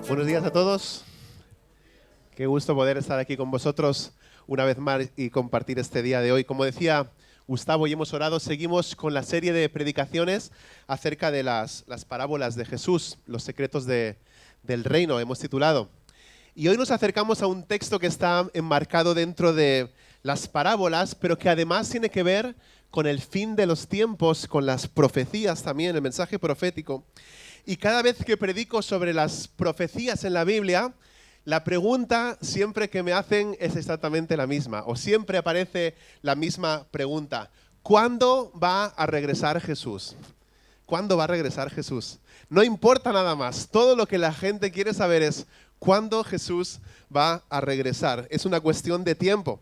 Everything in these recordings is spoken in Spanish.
Buenos días a todos. Qué gusto poder estar aquí con vosotros una vez más y compartir este día de hoy. Como decía Gustavo y hemos orado, seguimos con la serie de predicaciones acerca de las parábolas de Jesús, los secretos del reino, hemos titulado. Y hoy nos acercamos a un texto que está enmarcado dentro de las parábolas, pero que además tiene que ver con el fin de los tiempos, con las profecías también, el mensaje profético. Y cada vez que predico sobre las profecías en la Biblia, la pregunta siempre que me hacen es exactamente la misma, o siempre aparece la misma pregunta. ¿Cuándo va a regresar Jesús? ¿Cuándo va a regresar Jesús? No importa nada más, todo lo que la gente quiere saber es ¿cuándo Jesús va a regresar? Es una cuestión de tiempo.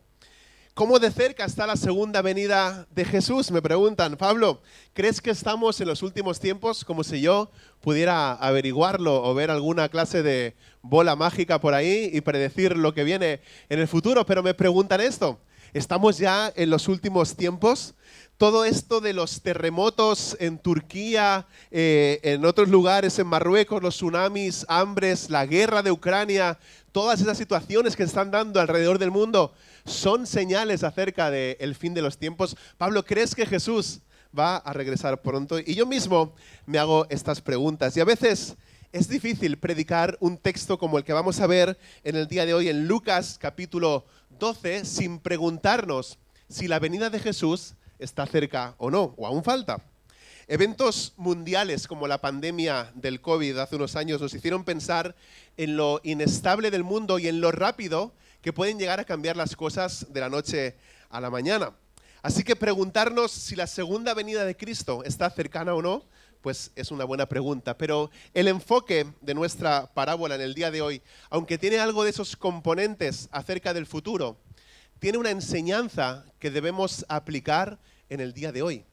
¿Cómo de cerca está la segunda venida de Jesús? Me preguntan. Pablo, ¿crees que estamos en los últimos tiempos? Como si yo pudiera averiguarlo o ver alguna clase de bola mágica por ahí y predecir lo que viene en el futuro. Pero me preguntan esto. ¿Estamos ya en los últimos tiempos? Todo esto de los terremotos en Turquía, en otros lugares, en Marruecos, los tsunamis, hambres, la guerra de Ucrania, todas esas situaciones que se están dando alrededor del mundo, ¿son señales acerca del fin de los tiempos? Pablo, ¿crees que Jesús va a regresar pronto? Y yo mismo me hago estas preguntas. Y a veces es difícil predicar un texto como el que vamos a ver en el día de hoy en Lucas capítulo 12 sin preguntarnos si la venida de Jesús está cerca o no, o aún falta. Eventos mundiales como la pandemia del COVID hace unos años nos hicieron pensar en lo inestable del mundo y en lo rápido que pueden llegar a cambiar las cosas de la noche a la mañana. Así que preguntarnos si la segunda venida de Cristo está cercana o no, pues es una buena pregunta. Pero el enfoque de nuestra parábola en el día de hoy, aunque tiene algo de esos componentes acerca del futuro, tiene una enseñanza que debemos aplicar en el día de hoy.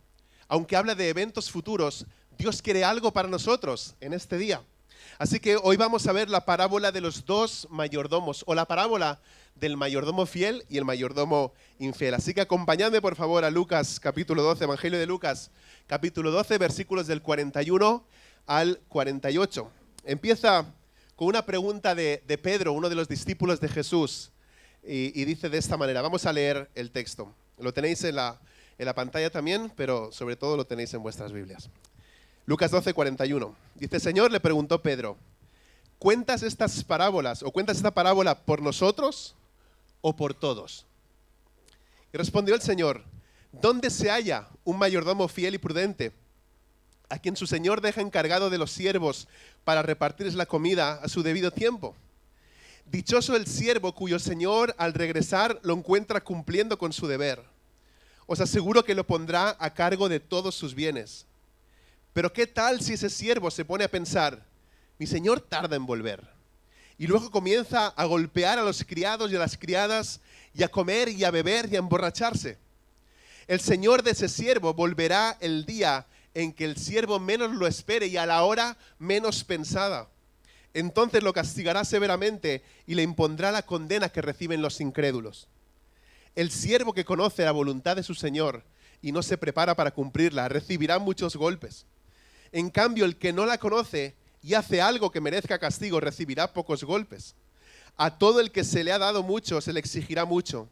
Aunque habla de eventos futuros, Dios quiere algo para nosotros en este día. Así que hoy vamos a ver la parábola de los dos mayordomos, o la parábola del mayordomo fiel y el mayordomo infiel. Así que acompañadme por favor a Lucas capítulo 12, Evangelio de Lucas capítulo 12, versículos del 41 al 48. Empieza con una pregunta de Pedro, uno de los discípulos de Jesús, y dice de esta manera. Vamos a leer el texto. Lo tenéis en la pantalla también, pero sobre todo lo tenéis en vuestras Biblias. Lucas 12, 41. Dice, Señor, le preguntó Pedro, ¿cuentas estas parábolas o cuentas esta parábola por nosotros o por todos? Y respondió el Señor, ¿dónde se halla un mayordomo fiel y prudente, a quien su Señor deja encargado de los siervos para repartirles la comida a su debido tiempo? Dichoso el siervo cuyo Señor al regresar lo encuentra cumpliendo con su deber. Os aseguro que lo pondrá a cargo de todos sus bienes. Pero ¿qué tal si ese siervo se pone a pensar, mi señor tarda en volver? Y luego comienza a golpear a los criados y a las criadas, y a comer y a beber y a emborracharse. El señor de ese siervo volverá el día en que el siervo menos lo espere y a la hora menos pensada. Entonces lo castigará severamente y le impondrá la condena que reciben los incrédulos. El siervo que conoce la voluntad de su señor y no se prepara para cumplirla, recibirá muchos golpes. En cambio, el que no la conoce y hace algo que merezca castigo, recibirá pocos golpes. A todo el que se le ha dado mucho, se le exigirá mucho.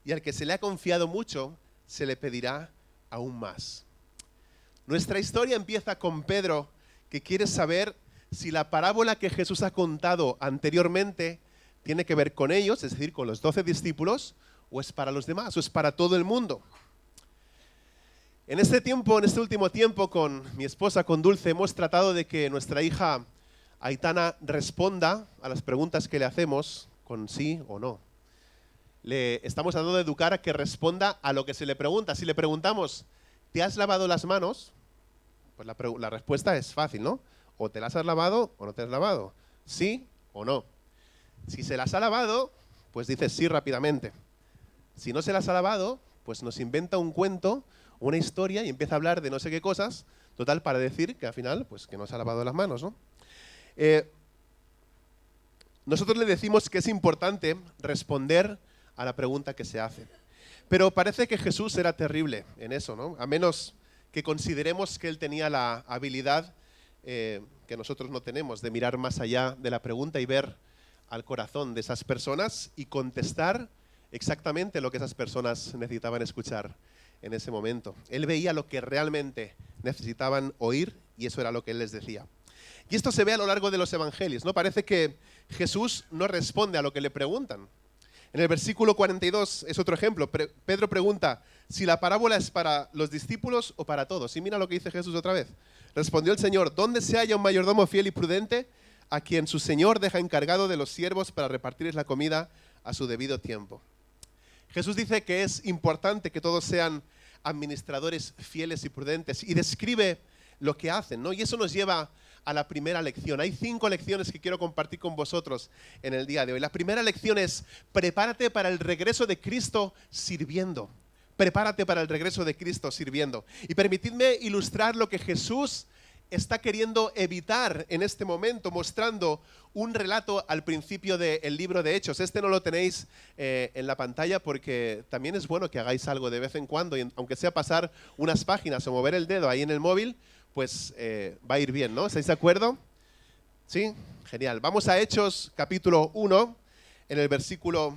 Y al que se le ha confiado mucho, se le pedirá aún más. Nuestra historia empieza con Pedro, que quiere saber si la parábola que Jesús ha contado anteriormente tiene que ver con ellos, es decir, con los 12 discípulos, o es para los demás, o es para todo el mundo. En este último tiempo, con mi esposa, con Dulce, hemos tratado de que nuestra hija Aitana responda a las preguntas que le hacemos con sí o no. Le estamos tratando de educar a que responda a lo que se le pregunta. Si le preguntamos, ¿te has lavado las manos? Pues la respuesta es fácil, ¿no? O te las has lavado o no te has lavado. ¿Sí o no? Si se las ha lavado, pues dice sí rápidamente. Si no se las ha lavado, pues nos inventa un cuento, una historia y empieza a hablar de no sé qué cosas, total, para decir que al final, pues que no se ha lavado las manos, ¿no? nosotros le decimos que es importante responder a la pregunta que se hace. Pero parece que Jesús era terrible en eso, ¿no? A menos que consideremos que él tenía la habilidad que nosotros no tenemos, de mirar más allá de la pregunta y ver al corazón de esas personas y contestar exactamente lo que esas personas necesitaban escuchar en ese momento. Él veía lo que realmente necesitaban oír y eso era lo que él les decía. Y esto se ve a lo largo de los evangelios, ¿no? Parece que Jesús no responde a lo que le preguntan. En el versículo 42 es otro ejemplo. Pedro pregunta si la parábola es para los discípulos o para todos. Y mira lo que dice Jesús otra vez. Respondió el Señor: ¿dónde se halla un mayordomo fiel y prudente a quien su señor deja encargado de los siervos para repartirles la comida a su debido tiempo? Jesús dice que es importante que todos sean administradores fieles y prudentes y describe lo que hacen, ¿no? Y eso nos lleva a la primera lección. Hay 5 lecciones que quiero compartir con vosotros en el día de hoy. La primera lección es: prepárate para el regreso de Cristo sirviendo. Prepárate para el regreso de Cristo sirviendo. Y permitidme ilustrar lo que Jesús está queriendo evitar en este momento, mostrando un relato al principio del libro de Hechos. Este no lo tenéis en la pantalla porque también es bueno que hagáis algo de vez en cuando, y aunque sea pasar unas páginas o mover el dedo ahí en el móvil, pues va a ir bien, ¿no? ¿Estáis de acuerdo? ¿Sí? Genial. Vamos a Hechos capítulo 1, en el versículo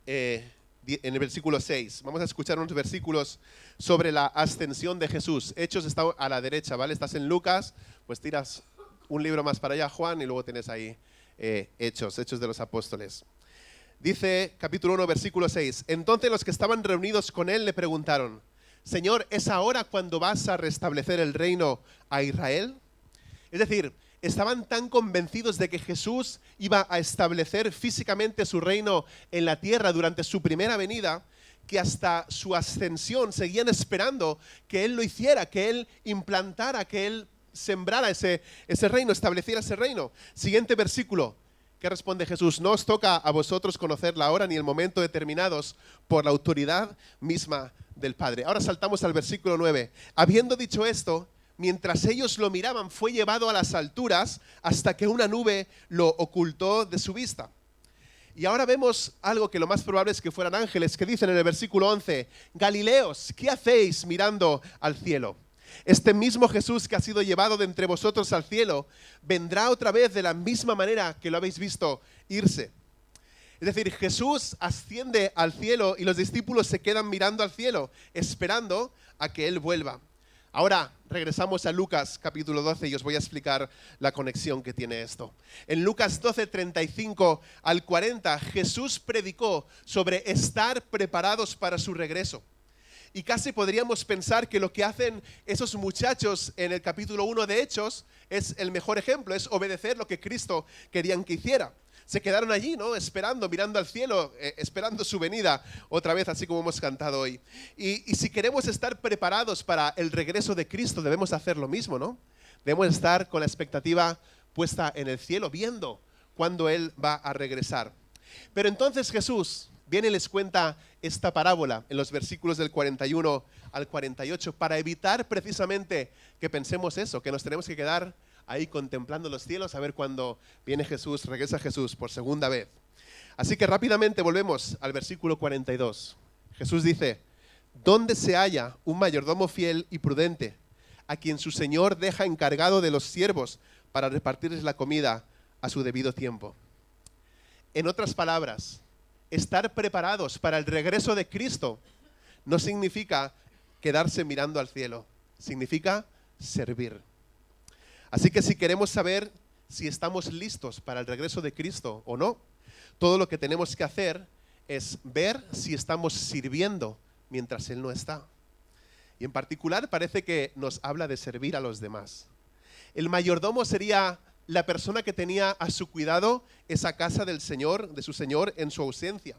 6. Vamos a escuchar unos versículos sobre la ascensión de Jesús. Hechos está a la derecha, ¿vale? Estás en Lucas, pues tiras un libro más para allá, Juan, y luego tienes ahí Hechos de los Apóstoles. Dice capítulo 1, versículo 6. Entonces los que estaban reunidos con él le preguntaron: Señor, ¿es ahora cuando vas a restablecer el reino a Israel? Es decir, estaban tan convencidos de que Jesús iba a establecer físicamente su reino en la tierra durante su primera venida, que hasta su ascensión seguían esperando que Él lo hiciera, que Él implantara, que Él sembrara ese reino, estableciera ese reino. Siguiente versículo. ¿Qué responde Jesús? No os toca a vosotros conocer la hora ni el momento determinados por la autoridad misma del Padre. Ahora saltamos al versículo 9. Habiendo dicho esto, mientras ellos lo miraban, fue llevado a las alturas hasta que una nube lo ocultó de su vista. Y ahora vemos algo que lo más probable es que fueran ángeles, que dicen en el versículo 11, Galileos, ¿qué hacéis mirando al cielo? Este mismo Jesús que ha sido llevado de entre vosotros al cielo, vendrá otra vez de la misma manera que lo habéis visto irse. Es decir, Jesús asciende al cielo y los discípulos se quedan mirando al cielo, esperando a que Él vuelva. Ahora regresamos a Lucas capítulo 12 y os voy a explicar la conexión que tiene esto. En Lucas 12, 35 al 40, Jesús predicó sobre estar preparados para su regreso. Y casi podríamos pensar que lo que hacen esos muchachos en el capítulo 1 de Hechos es el mejor ejemplo, es obedecer lo que Cristo querían que hiciera. Se quedaron allí, ¿no? Esperando, mirando al cielo, esperando su venida otra vez, así como hemos cantado hoy. Y si queremos estar preparados para el regreso de Cristo, debemos hacer lo mismo, ¿no? Debemos estar con la expectativa puesta en el cielo, viendo cuándo Él va a regresar. Pero entonces Jesús viene y les cuenta esta parábola en los versículos del 41 al 48 para evitar precisamente que pensemos eso, que nos tenemos que quedar ahí contemplando los cielos a ver cuándo viene Jesús, regresa Jesús por segunda vez. Así que rápidamente volvemos al versículo 42. Jesús dice: ¿dónde se halla un mayordomo fiel y prudente, a quien su señor deja encargado de los siervos para repartirles la comida a su debido tiempo? En otras palabras, estar preparados para el regreso de Cristo no significa quedarse mirando al cielo, significa servir. Así que si queremos saber si estamos listos para el regreso de Cristo o no, todo lo que tenemos que hacer es ver si estamos sirviendo mientras Él no está. Y en particular parece que nos habla de servir a los demás. El mayordomo sería la persona que tenía a su cuidado esa casa del Señor, de su Señor en su ausencia.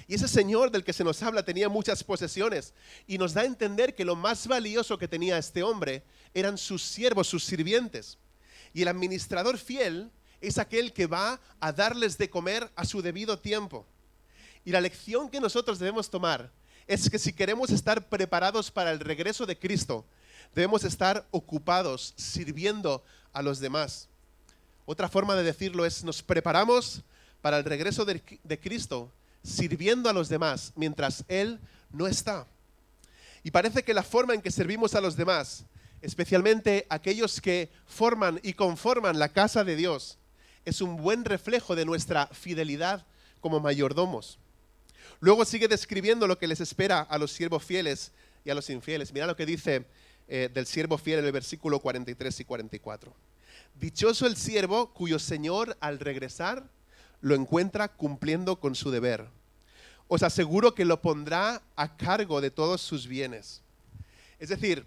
Y ese Señor del que se nos habla tenía muchas posesiones y nos da a entender que lo más valioso que tenía este hombre eran sus siervos, sus sirvientes. Y el administrador fiel es aquel que va a darles de comer a su debido tiempo. Y la lección que nosotros debemos tomar es que si queremos estar preparados para el regreso de Cristo, debemos estar ocupados sirviendo a los demás. Otra forma de decirlo es: nos preparamos para el regreso de Cristo, sirviendo a los demás mientras Él no está. Y parece que la forma en que servimos a los demás, especialmente aquellos que forman y conforman la casa de Dios, es un buen reflejo de nuestra fidelidad como mayordomos. Luego sigue describiendo lo que les espera a los siervos fieles y a los infieles. Mira lo que dice del siervo fiel en el versículo 43 y 44. Dichoso el siervo cuyo señor al regresar lo encuentra cumpliendo con su deber. Os aseguro que lo pondrá a cargo de todos sus bienes. Es decir,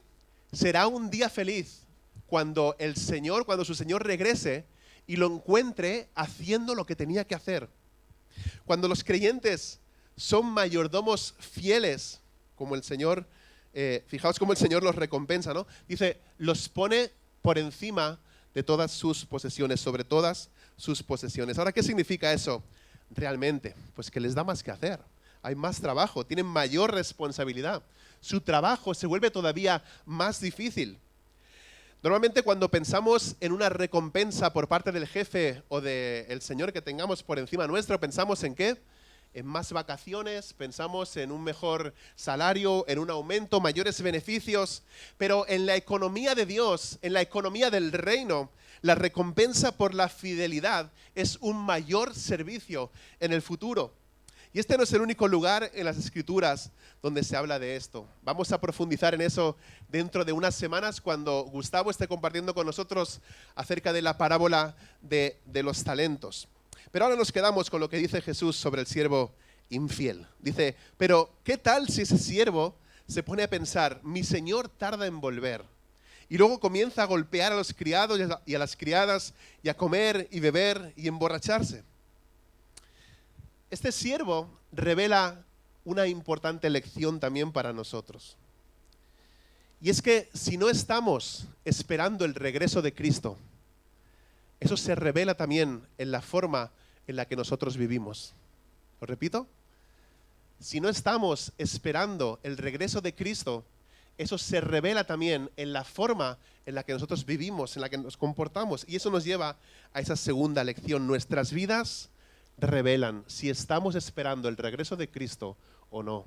será un día feliz cuando su Señor regrese y lo encuentre haciendo lo que tenía que hacer. Cuando los creyentes son mayordomos fieles, como el Señor, fijaos cómo el Señor los recompensa, ¿no? Dice, los pone por encima de todas sus posesiones, sobre todas sus posesiones. Ahora, ¿qué significa eso realmente? Pues que les da más que hacer. Hay más trabajo, tienen mayor responsabilidad. Su trabajo se vuelve todavía más difícil. Normalmente cuando pensamos en una recompensa por parte del jefe o del señor que tengamos por encima nuestro, ¿pensamos en qué? En más vacaciones, pensamos en un mejor salario, en un aumento, mayores beneficios. Pero en la economía de Dios, en la economía del reino, la recompensa por la fidelidad es un mayor servicio en el futuro. Y este no es el único lugar en las Escrituras donde se habla de esto. Vamos a profundizar en eso dentro de unas semanas cuando Gustavo esté compartiendo con nosotros acerca de la parábola de los talentos. Pero ahora nos quedamos con lo que dice Jesús sobre el siervo infiel. Dice, pero ¿qué tal si ese siervo se pone a pensar, mi señor tarda en volver? Y luego comienza a golpear a los criados y a las criadas y a comer y beber y emborracharse. Este siervo revela una importante lección también para nosotros. Y es que si no estamos esperando el regreso de Cristo, eso se revela también en la forma en la que nosotros vivimos. ¿Lo repito? Si no estamos esperando el regreso de Cristo, eso se revela también en la forma en la que nosotros vivimos, en la que nos comportamos. Y eso nos lleva a esa segunda lección. Nuestras vidas revelan si estamos esperando el regreso de Cristo o no.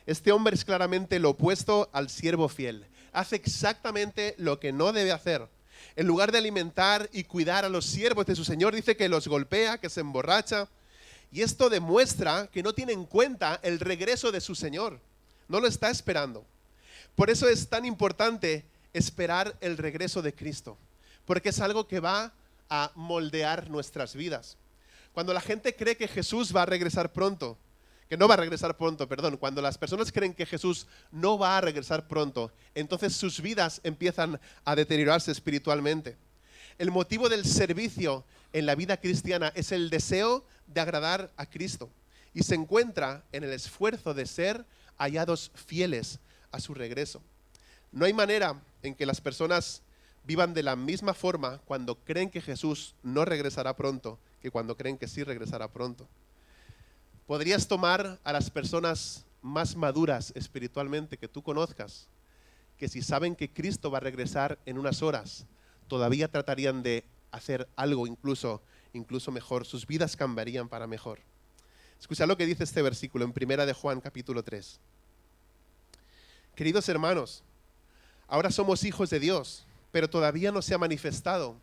Este hombre es claramente lo opuesto al siervo fiel. Hace exactamente lo que no debe hacer. En lugar de alimentar y cuidar a los siervos de su Señor, dice que los golpea, que se emborracha. Y esto demuestra que no tiene en cuenta el regreso de su Señor. No lo está esperando. Por eso es tan importante esperar el regreso de Cristo. Porque es algo que va a moldear nuestras vidas. Cuando la gente cree que Jesús va a regresar pronto, cuando las personas creen que Jesús no va a regresar pronto, entonces sus vidas empiezan a deteriorarse espiritualmente. El motivo del servicio en la vida cristiana es el deseo de agradar a Cristo y se encuentra en el esfuerzo de ser hallados fieles a su regreso. No hay manera en que las personas vivan de la misma forma cuando creen que Jesús no regresará pronto que cuando creen que sí regresará pronto. Podrías tomar a las personas más maduras espiritualmente que tú conozcas, que si saben que Cristo va a regresar en unas horas, todavía tratarían de hacer algo incluso mejor. Sus vidas cambiarían para mejor. Escucha lo que dice este versículo en 1 de Juan capítulo 3. Queridos hermanos, ahora somos hijos de Dios, pero todavía no se ha manifestado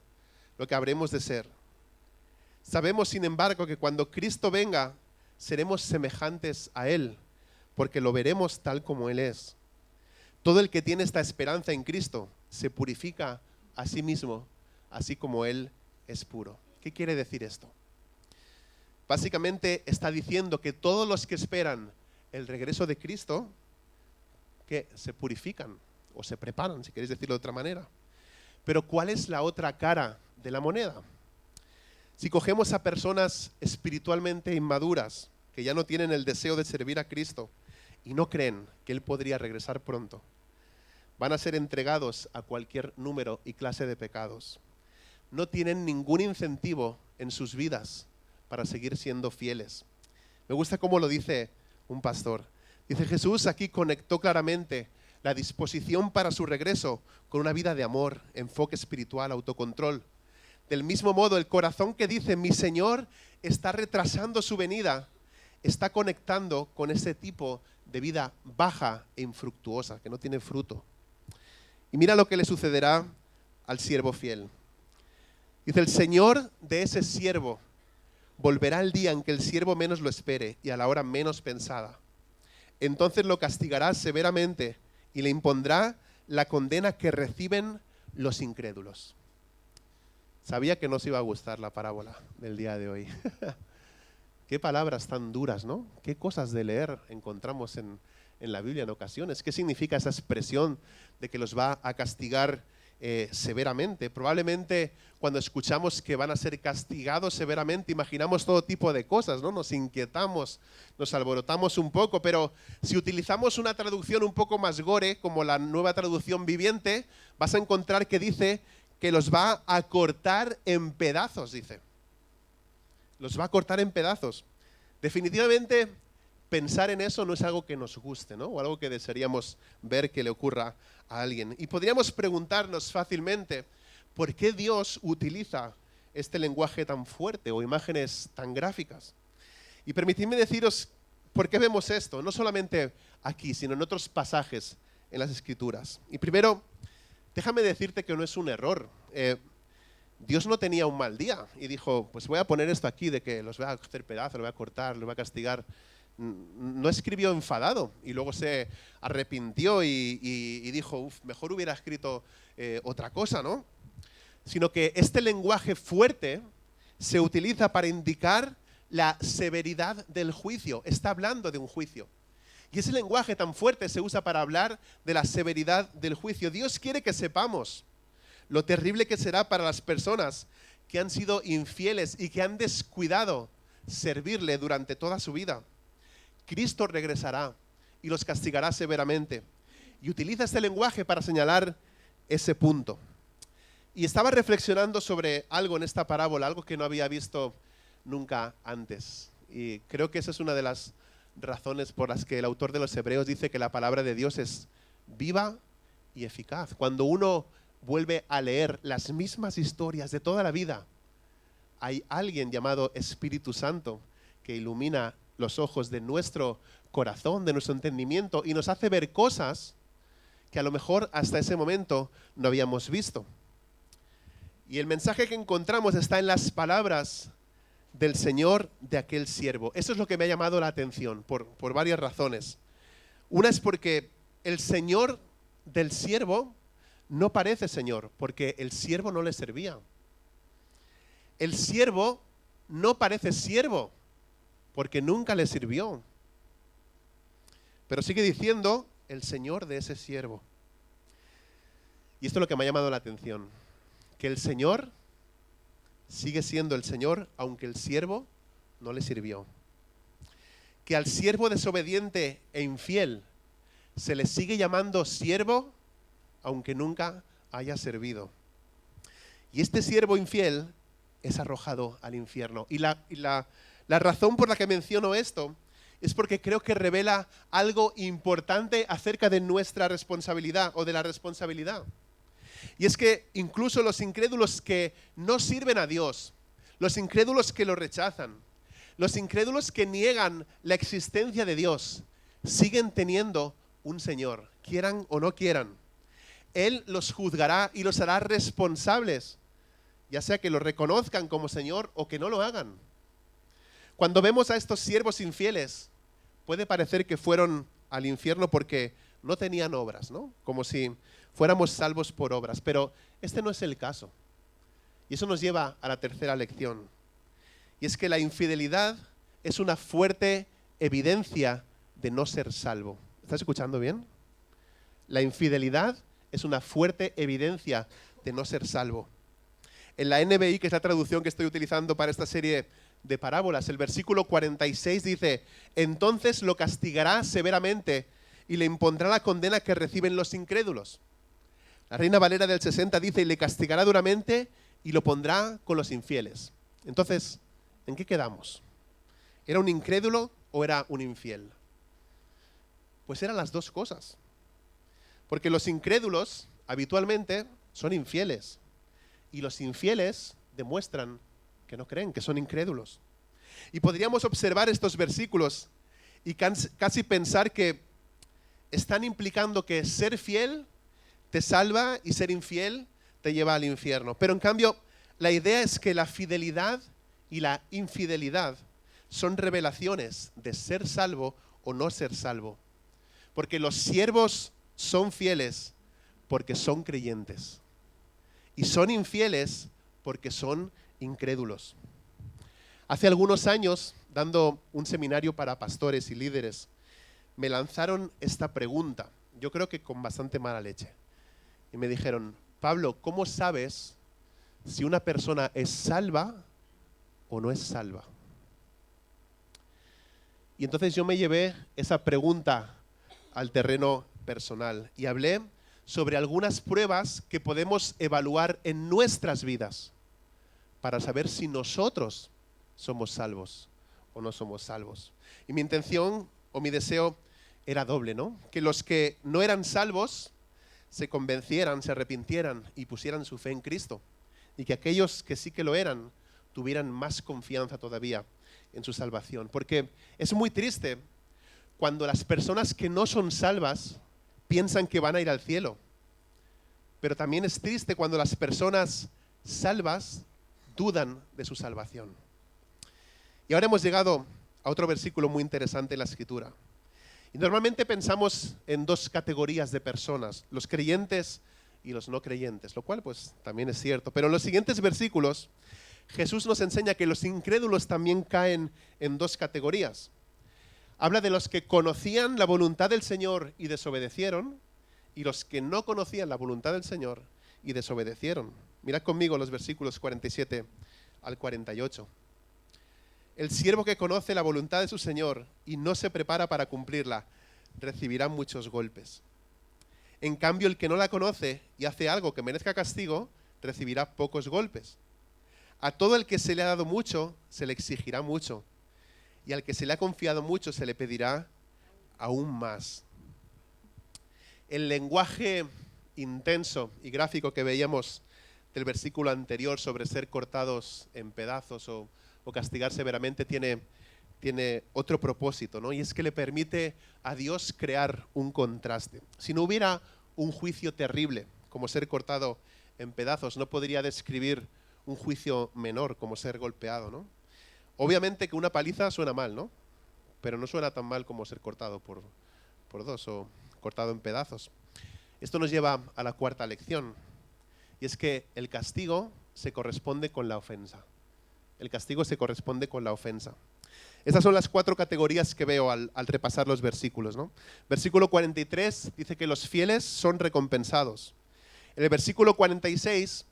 lo que habremos de ser. Sabemos, sin embargo, que cuando Cristo venga, seremos semejantes a Él, porque lo veremos tal como Él es. Todo el que tiene esta esperanza en Cristo se purifica a sí mismo, así como Él es puro. ¿Qué quiere decir esto? Básicamente está diciendo que todos los que esperan el regreso de Cristo, que se purifican o se preparan, si queréis decirlo de otra manera. Pero ¿cuál es la otra cara de la moneda? Si cogemos a personas espiritualmente inmaduras, que ya no tienen el deseo de servir a Cristo y no creen que Él podría regresar pronto, van a ser entregados a cualquier número y clase de pecados. No tienen ningún incentivo en sus vidas para seguir siendo fieles. Me gusta cómo lo dice un pastor. Dice, Jesús aquí conectó claramente la disposición para su regreso con una vida de amor, enfoque espiritual, autocontrol. Del mismo modo, el corazón que dice, mi Señor está retrasando su venida, está conectando con ese tipo de vida baja e infructuosa, que no tiene fruto. Y mira lo que le sucederá al siervo fiel. Dice, el Señor de ese siervo volverá el día en que el siervo menos lo espere y a la hora menos pensada. Entonces lo castigará severamente y le impondrá la condena que reciben los incrédulos. Sabía que no os iba a gustar la parábola del día de hoy. Qué palabras tan duras, ¿no? Qué cosas de leer encontramos en la Biblia en ocasiones. ¿Qué significa esa expresión de que los va a castigar severamente? Probablemente cuando escuchamos que van a ser castigados severamente, imaginamos todo tipo de cosas, ¿no? Nos inquietamos, nos alborotamos un poco, pero si utilizamos una traducción un poco más gore, como la Nueva Traducción Viviente, vas a encontrar que dice que los va a cortar en pedazos, dice. Los va a cortar en pedazos. Definitivamente, pensar en eso no es algo que nos guste, ¿no? O algo que desearíamos ver que le ocurra a alguien. Y podríamos preguntarnos fácilmente, ¿por qué Dios utiliza este lenguaje tan fuerte o imágenes tan gráficas? Y permitidme deciros por qué vemos esto, no solamente aquí, sino en otros pasajes en las Escrituras. Y primero, déjame decirte que no es un error. Dios no tenía un mal día y dijo, pues voy a poner esto aquí de que los voy a hacer pedazos, los voy a cortar, los voy a castigar. No escribió enfadado y luego se arrepintió y dijo, mejor hubiera escrito otra cosa, ¿no? Sino que este lenguaje fuerte se utiliza para indicar la severidad del juicio. Está hablando de un juicio. Y ese lenguaje tan fuerte se usa para hablar de la severidad del juicio. Dios quiere que sepamos lo terrible que será para las personas que han sido infieles y que han descuidado servirle durante toda su vida. Cristo regresará y los castigará severamente. Y utiliza este lenguaje para señalar ese punto. Y estaba reflexionando sobre algo en esta parábola, algo que no había visto nunca antes. Y creo que esa es una de las razones por las que el autor de los Hebreos dice que la palabra de Dios es viva y eficaz. Cuando uno vuelve a leer las mismas historias de toda la vida, hay alguien llamado Espíritu Santo que ilumina los ojos de nuestro corazón, de nuestro entendimiento y nos hace ver cosas que a lo mejor hasta ese momento no habíamos visto. Y el mensaje que encontramos está en las palabras del Señor de aquel siervo. Eso es lo que me ha llamado la atención por varias razones. Una es porque el Señor del siervo no parece Señor, porque el siervo no le servía. El siervo no parece siervo, porque nunca le sirvió. Pero sigue diciendo el Señor de ese siervo. Y esto es lo que me ha llamado la atención, que el Señor sigue siendo el Señor, aunque el siervo no le sirvió. Que al siervo desobediente e infiel se le sigue llamando siervo, aunque nunca haya servido. Y este siervo infiel es arrojado al infierno. Y la razón por la que menciono esto es porque creo que revela algo importante acerca de nuestra responsabilidad o de la responsabilidad. Y es que incluso los incrédulos que no sirven a Dios, los incrédulos que lo rechazan, los incrédulos que niegan la existencia de Dios, siguen teniendo un Señor, quieran o no quieran. Él los juzgará y los hará responsables, ya sea que lo reconozcan como Señor o que no lo hagan. Cuando vemos a estos siervos infieles, puede parecer que fueron al infierno porque no tenían obras, ¿no? Como si fuéramos salvos por obras, pero este no es el caso. Y eso nos lleva a la tercera lección. Y es que la infidelidad es una fuerte evidencia de no ser salvo. ¿Estás escuchando bien? La infidelidad es una fuerte evidencia de no ser salvo. En la NBI, que es la traducción que estoy utilizando para esta serie de parábolas, el versículo 46 dice: entonces lo castigará severamente y le impondrá la condena que reciben los incrédulos. La Reina Valera del 60 dice: y le castigará duramente y lo pondrá con los infieles. Entonces, ¿en qué quedamos? ¿Era un incrédulo o era un infiel? Pues eran las dos cosas. Porque los incrédulos habitualmente son infieles y los infieles demuestran que no creen, que son incrédulos. Y podríamos observar estos versículos y casi pensar que están implicando que ser fiel te salva y ser infiel te lleva al infierno. Pero en cambio, la idea es que la fidelidad y la infidelidad son revelaciones de ser salvo o no ser salvo. Porque los siervos son fieles porque son creyentes. Y son infieles porque son incrédulos. Hace algunos años, dando un seminario para pastores y líderes, me lanzaron esta pregunta, yo creo que con bastante mala leche. Y me dijeron, Pablo, ¿cómo sabes si una persona es salva o no es salva? Y entonces yo me llevé esa pregunta al terreno personal y hablé sobre algunas pruebas que podemos evaluar en nuestras vidas para saber si nosotros somos salvos o no somos salvos. Y mi intención o mi deseo era doble, ¿no? Que los que no eran salvos se convencieran, se arrepintieran y pusieran su fe en Cristo. Y que aquellos que sí que lo eran tuvieran más confianza todavía en su salvación. Porque es muy triste cuando las personas que no son salvas piensan que van a ir al cielo. Pero también es triste cuando las personas salvas dudan de su salvación. Y ahora hemos llegado a otro versículo muy interesante en la Escritura. Y normalmente pensamos en dos categorías de personas, los creyentes y los no creyentes, lo cual pues también es cierto. Pero en los siguientes versículos, Jesús nos enseña que los incrédulos también caen en dos categorías. Habla de los que conocían la voluntad del Señor y desobedecieron, y los que no conocían la voluntad del Señor y desobedecieron. Mirad conmigo los versículos 47 al 48. El siervo que conoce la voluntad de su Señor y no se prepara para cumplirla, recibirá muchos golpes. En cambio, el que no la conoce y hace algo que merezca castigo, recibirá pocos golpes. A todo el que se le ha dado mucho, se le exigirá mucho. Y al que se le ha confiado mucho, se le pedirá aún más. El lenguaje intenso y gráfico que veíamos del versículo anterior sobre ser cortados en pedazos o castigar severamente tiene otro propósito, ¿no? Y es que le permite a Dios crear un contraste. Si no hubiera un juicio terrible, como ser cortado en pedazos, no podría describir un juicio menor, como ser golpeado, ¿no? Obviamente que una paliza suena mal, ¿no? Pero no suena tan mal como ser cortado por dos o cortado en pedazos. Esto nos lleva a la cuarta lección, y es que el castigo se corresponde con la ofensa. El castigo se corresponde con la ofensa. Estas son las cuatro categorías que veo al repasar los versículos, ¿no? Versículo 43 dice que los fieles son recompensados. En el versículo 46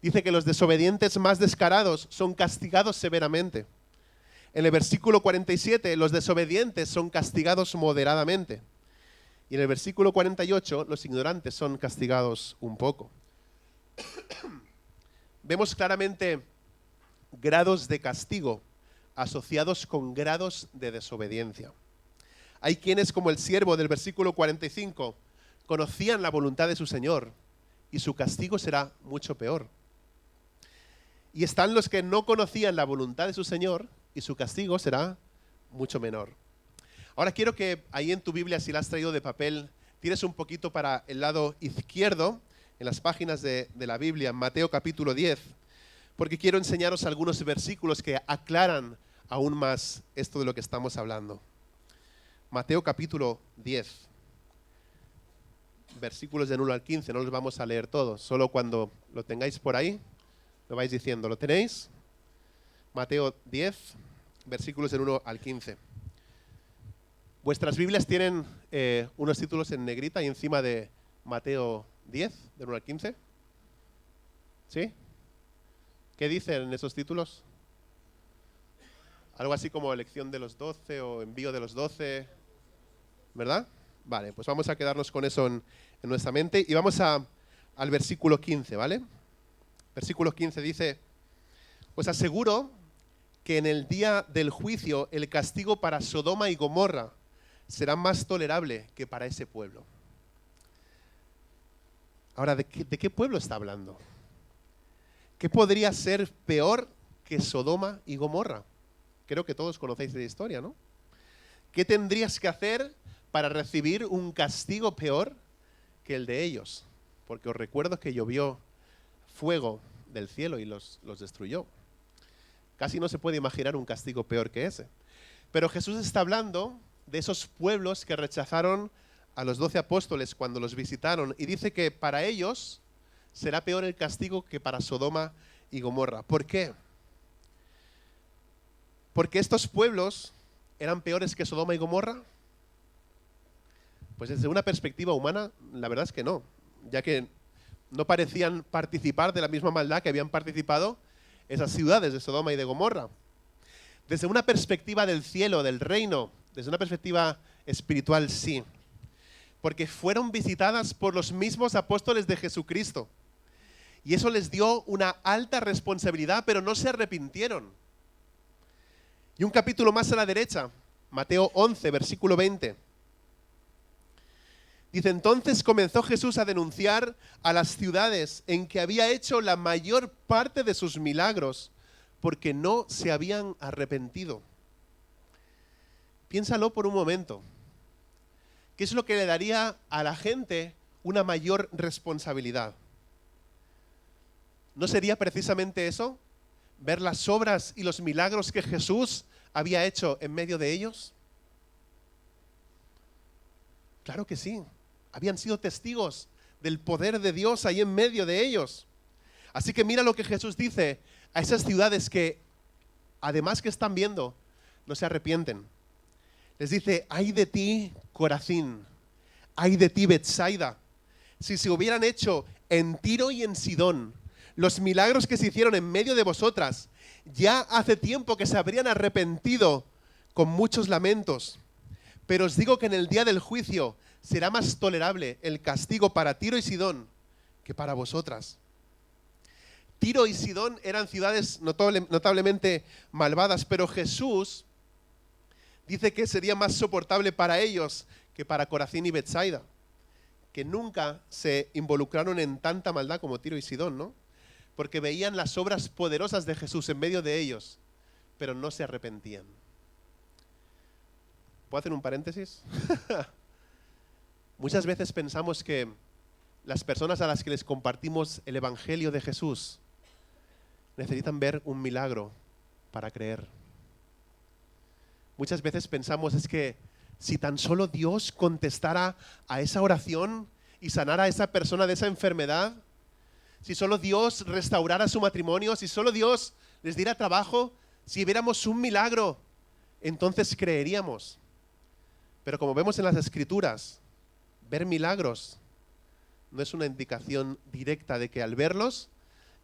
dice que los desobedientes más descarados son castigados severamente. En el versículo 47 los desobedientes son castigados moderadamente. Y en el versículo 48 los ignorantes son castigados un poco. Vemos claramente grados de castigo asociados con grados de desobediencia. Hay quienes, como el siervo del versículo 45, conocían la voluntad de su Señor y su castigo será mucho peor. Y están los que no conocían la voluntad de su Señor y su castigo será mucho menor. Ahora quiero que ahí en tu Biblia, si la has traído de papel, tires un poquito para el lado izquierdo, en las páginas de la Biblia, en Mateo capítulo 10, porque quiero enseñaros algunos versículos que aclaran aún más esto de lo que estamos hablando. Mateo capítulo 10, versículos del 1 al 15, no los vamos a leer todos, solo cuando lo tengáis por ahí, lo vais diciendo. ¿Lo tenéis? Mateo 10, versículos del 1 al 15. Vuestras Biblias tienen unos títulos en negrita y encima de Mateo 10, del 1 al 15. ¿Sí? ¿Qué dicen en esos títulos? Algo así como elección de los 12 o envío de los 12, ¿verdad? Vale, pues vamos a quedarnos con eso en nuestra mente y vamos al versículo 15, ¿vale? Versículo 15 dice: os aseguro que en el día del juicio el castigo para Sodoma y Gomorra será más tolerable que para ese pueblo. Ahora, ¿de qué pueblo está hablando? ¿Qué podría ser peor que Sodoma y Gomorra? Creo que todos conocéis la historia, ¿no? ¿Qué tendrías que hacer para recibir un castigo peor que el de ellos? Porque os recuerdo que llovió fuego del cielo y los destruyó. Casi no se puede imaginar un castigo peor que ese. Pero Jesús está hablando de esos pueblos que rechazaron a los 12 apóstoles cuando los visitaron y dice que para ellos será peor el castigo que para Sodoma y Gomorra. ¿Por qué? Porque estos pueblos eran peores que Sodoma y Gomorra. Pues desde una perspectiva humana, la verdad es que no, ya que no parecían participar de la misma maldad que habían participado esas ciudades de Sodoma y de Gomorra. Desde una perspectiva del cielo, del reino, desde una perspectiva espiritual, sí. Porque fueron visitadas por los mismos apóstoles de Jesucristo. Y eso les dio una alta responsabilidad, pero no se arrepintieron. Y un capítulo más a la derecha, Mateo 11, versículo 20. Dice, entonces comenzó Jesús a denunciar a las ciudades en que había hecho la mayor parte de sus milagros, porque no se habían arrepentido. Piénsalo por un momento. ¿Qué es lo que le daría a la gente una mayor responsabilidad? ¿No sería precisamente eso? ¿Ver las obras y los milagros que Jesús había hecho en medio de ellos? Claro que sí. Habían sido testigos del poder de Dios ahí en medio de ellos. Así que mira lo que Jesús dice a esas ciudades que, además que están viendo, no se arrepienten. Les dice, ay de ti, Corazín, ay de ti, Betsaida, si se hubieran hecho en Tiro y en Sidón los milagros que se hicieron en medio de vosotras, ya hace tiempo que se habrían arrepentido con muchos lamentos. Pero os digo que en el día del juicio será más tolerable el castigo para Tiro y Sidón que para vosotras. Tiro y Sidón eran ciudades notablemente malvadas, pero Jesús dice que sería más soportable para ellos que para Corazín y Betsaida, que nunca se involucraron en tanta maldad como Tiro y Sidón, ¿no? Porque veían las obras poderosas de Jesús en medio de ellos, pero no se arrepentían. ¿Puedo hacer un paréntesis? Muchas veces pensamos que las personas a las que les compartimos el Evangelio de Jesús necesitan ver un milagro para creer. Muchas veces pensamos es que si tan solo Dios contestara a esa oración y sanara a esa persona de esa enfermedad, si solo Dios restaurara su matrimonio, si solo Dios les diera trabajo, si viéramos un milagro, entonces creeríamos. Pero como vemos en las Escrituras, ver milagros no es una indicación directa de que al verlos,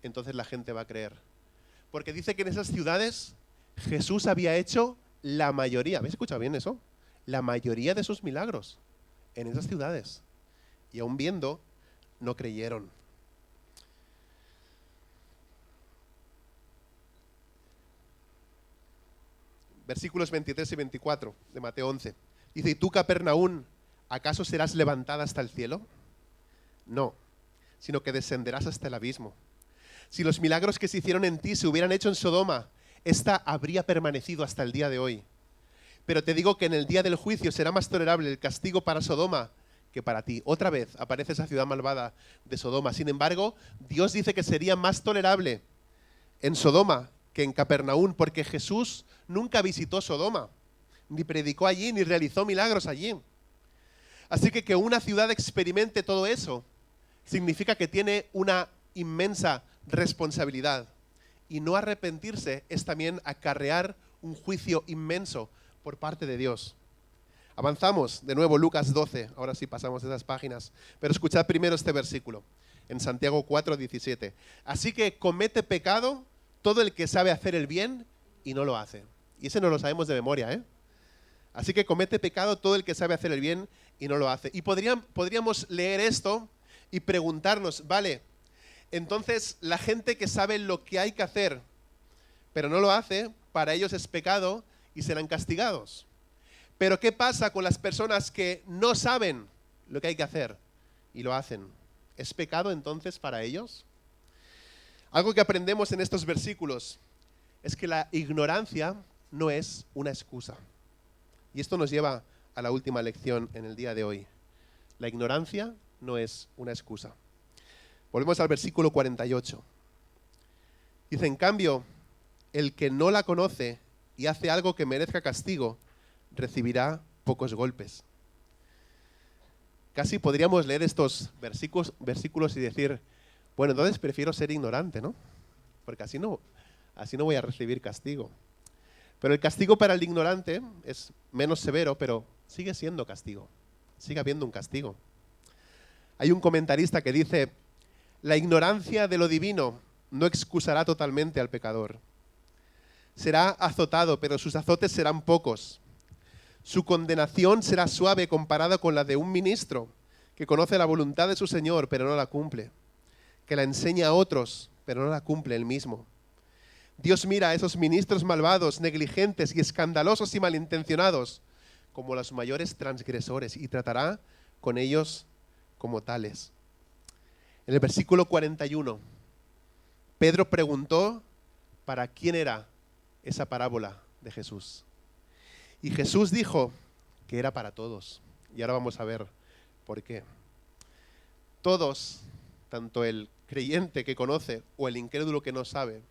entonces la gente va a creer. Porque dice que en esas ciudades Jesús había hecho la mayoría, ¿habéis escuchado bien eso? La mayoría de sus milagros en esas ciudades. Y aún viendo, no creyeron. Versículos 23 y 24 de Mateo 11. Dice, ¿y tú, Capernaún, acaso serás levantada hasta el cielo? No, sino que descenderás hasta el abismo. Si los milagros que se hicieron en ti se hubieran hecho en Sodoma, esta habría permanecido hasta el día de hoy. Pero te digo que en el día del juicio será más tolerable el castigo para Sodoma que para ti. Otra vez aparece esa ciudad malvada de Sodoma. Sin embargo, Dios dice que sería más tolerable en Sodoma que en Capernaún, porque Jesús nunca visitó Sodoma, ni predicó allí, ni realizó milagros allí. Así que una ciudad experimente todo eso significa que tiene una inmensa responsabilidad. Y no arrepentirse es también acarrear un juicio inmenso por parte de Dios. Avanzamos, de nuevo, Lucas 12, ahora sí pasamos esas páginas, pero escuchad primero este versículo, en Santiago 4, 17. Así que comete pecado todo el que sabe hacer el bien y no lo hace. Y ese no lo sabemos de memoria, ¿eh? Así que comete pecado todo el que sabe hacer el bien y no lo hace. Y podríamos leer esto y preguntarnos, vale, entonces la gente que sabe lo que hay que hacer, pero no lo hace, para ellos es pecado y serán castigados. Pero ¿qué pasa con las personas que no saben lo que hay que hacer y lo hacen? ¿Es pecado entonces para ellos? Algo que aprendemos en estos versículos es que la ignorancia no es una excusa. Y esto nos lleva a la última lección en el día de hoy. La ignorancia no es una excusa. Volvemos al versículo 48. Dice, en cambio, el que no la conoce y hace algo que merezca castigo, recibirá pocos golpes. Casi podríamos leer estos versículos y decir, bueno, entonces prefiero ser ignorante, ¿no? Porque así no voy a recibir castigo. Pero el castigo para el ignorante es menos severo, pero sigue siendo castigo. Sigue habiendo un castigo. Hay un comentarista que dice, la ignorancia de lo divino no excusará totalmente al pecador. Será azotado, pero sus azotes serán pocos. Su condenación será suave comparada con la de un ministro que conoce la voluntad de su Señor, pero no la cumple. Que la enseña a otros, pero no la cumple él mismo. Dios mira a esos ministros malvados, negligentes y escandalosos y malintencionados como los mayores transgresores y tratará con ellos como tales. En el versículo 41, Pedro preguntó para quién era esa parábola de Jesús. Y Jesús dijo que era para todos. Y ahora vamos a ver por qué. Todos, tanto el creyente que conoce o el incrédulo que no sabe,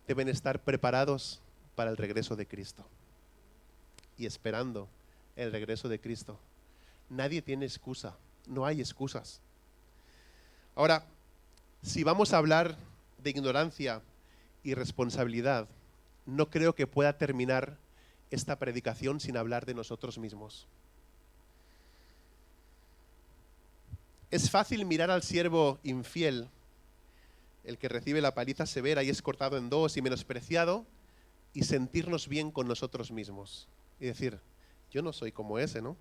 deben estar preparados para el regreso de Cristo y esperando el regreso de Cristo. Nadie tiene excusa, no hay excusas. Ahora, si vamos a hablar de ignorancia y responsabilidad, no creo que pueda terminar esta predicación sin hablar de nosotros mismos. Es fácil mirar al siervo infiel, el que recibe la paliza severa y es cortado en dos y menospreciado, y sentirnos bien con nosotros mismos. Y decir, yo no soy como ese, ¿no?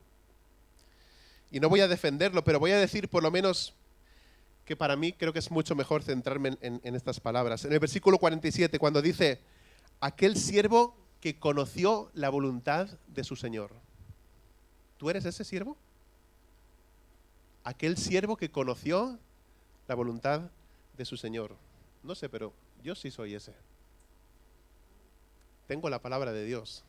Y no voy a defenderlo, pero voy a decir por lo menos que para mí creo que es mucho mejor centrarme en estas palabras. En el versículo 47, cuando dice, aquel siervo que conoció la voluntad de su Señor. ¿Tú eres ese siervo? Aquel siervo que conoció la voluntad de su Señor. No sé, pero yo sí soy ese. Tengo la palabra de Dios.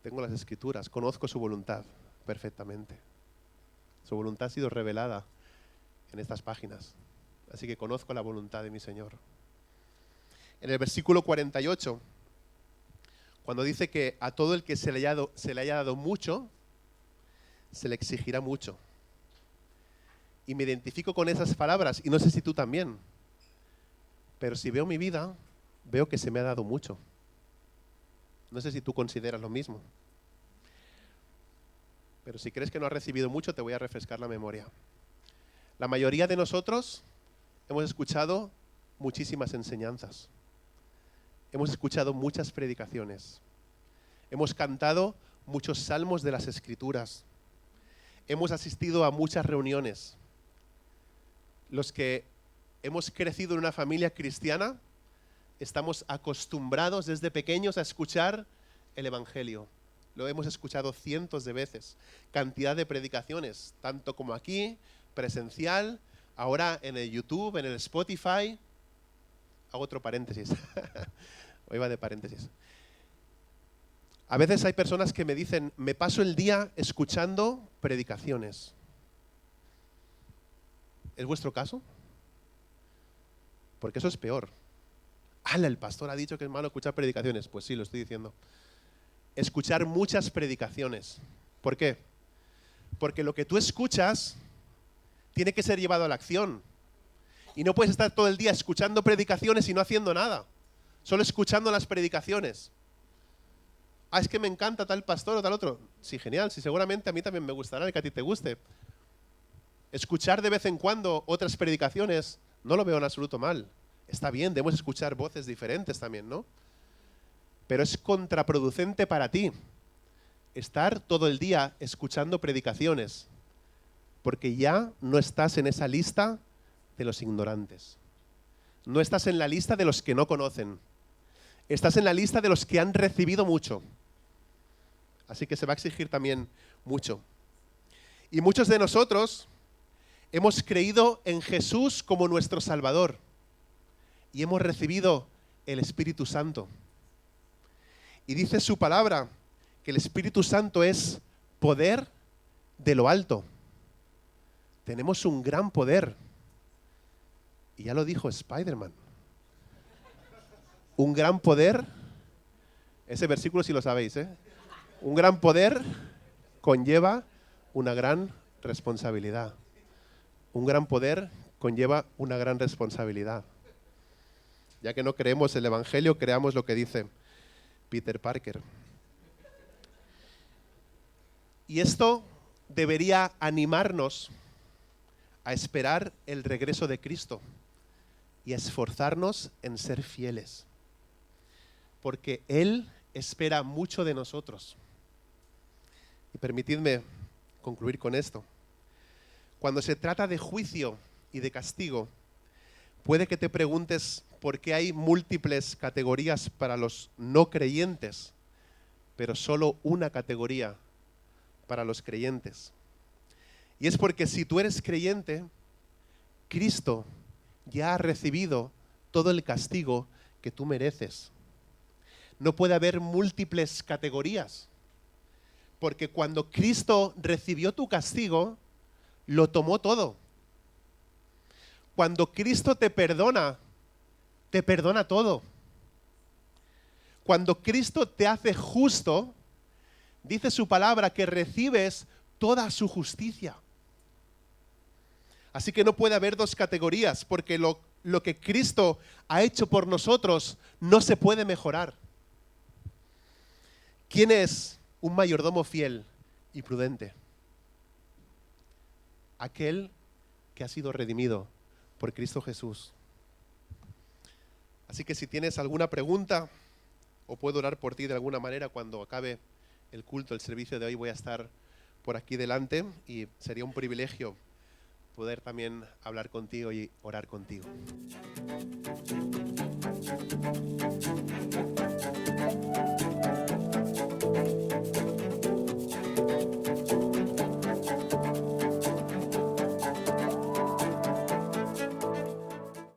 Tengo las Escrituras. Conozco su voluntad perfectamente. Su voluntad ha sido revelada en estas páginas. Así que conozco la voluntad de mi Señor. En el versículo 48, cuando dice que a todo el que se le haya dado mucho, se le exigirá mucho. Y me identifico con esas palabras, y no sé si tú también. Pero si veo mi vida, veo que se me ha dado mucho. No sé si tú consideras lo mismo. Pero si crees que no has recibido mucho, te voy a refrescar la memoria. La mayoría de nosotros hemos escuchado muchísimas enseñanzas. Hemos escuchado muchas predicaciones. Hemos cantado muchos salmos de las Escrituras. Hemos asistido a muchas reuniones. Los que hemos crecido en una familia cristiana, estamos acostumbrados desde pequeños a escuchar el Evangelio. Lo hemos escuchado cientos de veces. Cantidad de predicaciones, tanto como aquí, presencial, ahora en el YouTube, en el Spotify. Hago otro paréntesis. Hoy va de paréntesis. A veces hay personas que me dicen, me paso el día escuchando predicaciones. ¿Es vuestro caso? Porque eso es peor. ¡Hala! El pastor ha dicho que es malo escuchar predicaciones. Pues sí, lo estoy diciendo. Escuchar muchas predicaciones. ¿Por qué? Porque lo que tú escuchas tiene que ser llevado a la acción. Y no puedes estar todo el día escuchando predicaciones y no haciendo nada. Solo escuchando las predicaciones. Ah, es que me encanta tal pastor o tal otro. Sí, genial. Sí, seguramente a mí también me gustará, que a ti te guste. Escuchar de vez en cuando otras predicaciones no lo veo en absoluto mal. Está bien, debemos escuchar voces diferentes también, ¿no? Pero es contraproducente para ti estar todo el día escuchando predicaciones, porque ya no estás en esa lista de los ignorantes. No estás en la lista de los que no conocen. Estás en la lista de los que han recibido mucho. Así que se va a exigir también mucho. Y muchos de nosotros hemos creído en Jesús como nuestro Salvador. y hemos recibido el Espíritu Santo. Y dice su palabra que el Espíritu Santo es poder de lo alto. Tenemos un gran poder. Y ya lo dijo Spider-Man. Un gran poder, ese versículo sí lo sabéis, ¿eh? Un gran poder conlleva una gran responsabilidad. Un gran poder conlleva una gran responsabilidad. Ya que no creemos el Evangelio, creamos lo que dice Peter Parker. Y esto debería animarnos a esperar el regreso de Cristo y a esforzarnos en ser fieles. Porque Él espera mucho de nosotros. Y permitidme concluir con esto. Cuando se trata de juicio y de castigo, puede que te preguntes por qué hay múltiples categorías para los no creyentes, pero solo una categoría para los creyentes. Y es porque si tú eres creyente, Cristo ya ha recibido todo el castigo que tú mereces. No puede haber múltiples categorías, porque cuando Cristo recibió tu castigo, lo tomó todo. Cuando Cristo te perdona todo. Cuando Cristo te hace justo, dice su palabra que recibes toda su justicia. Así que no puede haber dos categorías, porque lo que Cristo ha hecho por nosotros no se puede mejorar. ¿Quién es un mayordomo fiel y prudente? Aquel que ha sido redimido por Cristo Jesús. Así que si tienes alguna pregunta o puedo orar por ti de alguna manera, cuando acabe el culto, el servicio de hoy, voy a estar por aquí delante y sería un privilegio poder también hablar contigo y orar contigo.